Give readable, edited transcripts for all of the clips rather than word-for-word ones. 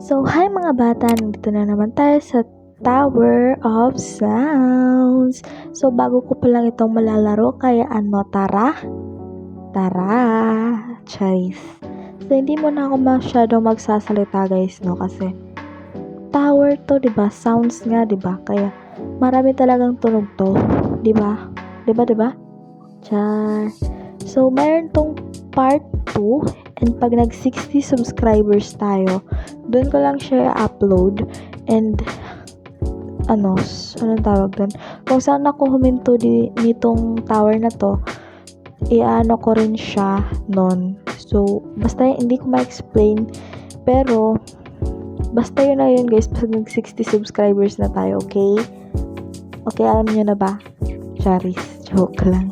So, hi mga bata, nandito na naman tayo sa Tower of Sounds. So, bago ko pa lang itong malalaro, kaya tara? Tara! Charis. So, hindi mo na ako masyadong magsasalita guys, no? Kasi, tower to, diba? Sounds nga, diba? Kaya, marami talagang tunog to. Diba? Diba? Char. So, mayroon tong part 2. And pag nag 60 subscribers tayo, doon ko lang siya upload. And, anong tawag doon? Kung saan ako huminto nitong tower na to, iano ko rin siya noon. So, basta hindi ko ma-explain. Pero, basta yun na yun guys, pag nag 60 subscribers na tayo, okay? Okay, alam nyo na ba? Charis, joke lang.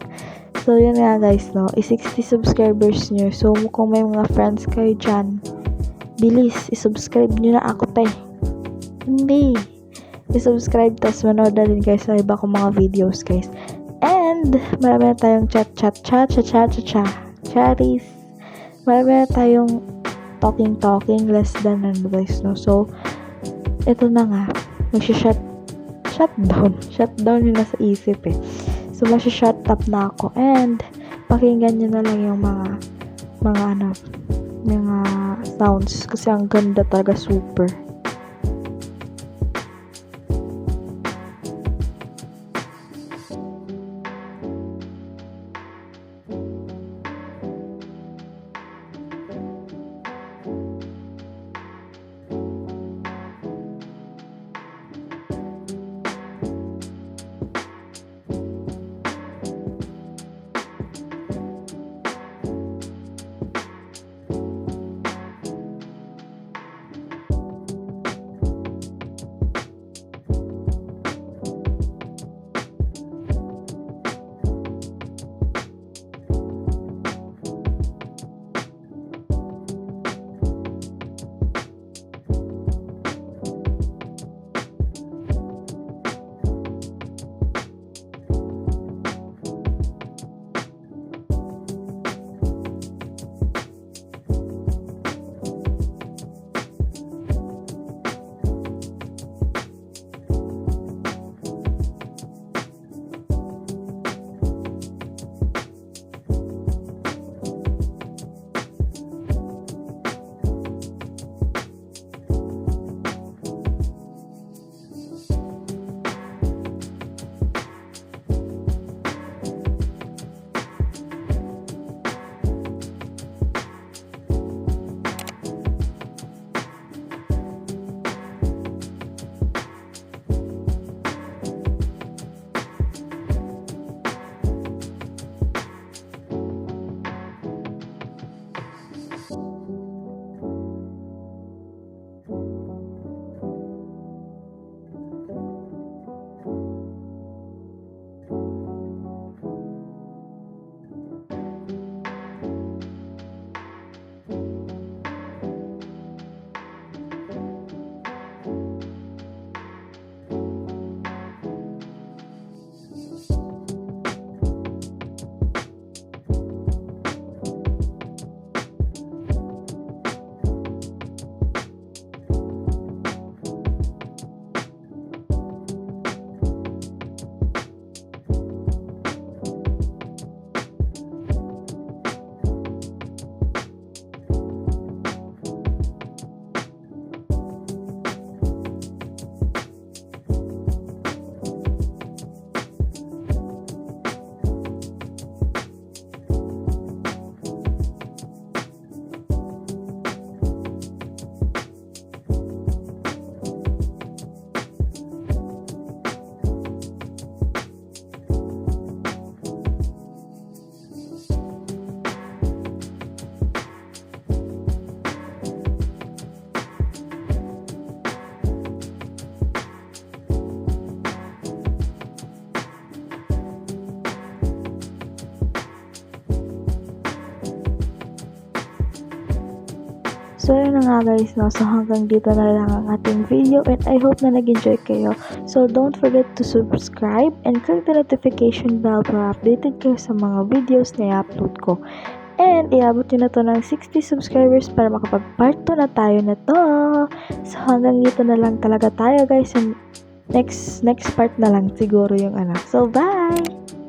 So, yun nga guys, no? I-60 subscribers nyo. So, kung may mga friends kayo dyan, bilis, i-subscribe nyo na ako, te. Hindi. I-subscribe, tas manood na din guys sa iba kong mga videos, guys. And, marami na tayong chat. Charis. Marami na tayong talking, less than guys, no? So, ito na nga. Shutdown yun na sa isip, eh. So, shut up na ako. And, pakinggan nyo na lang yung mga sounds. Kasi ang ganda talaga, super. So, yun na nga guys, no? So, hanggang dito na lang ang ating video and I hope na nag-enjoy kayo. So, don't forget to subscribe and click the notification bell para updated kayo sa mga videos na i-upload ko. And iabot nyo na to ng 60 subscribers para makapag-part 2 na tayo na to. So hanggang dito na lang talaga tayo guys. And next part na lang siguro yung So bye!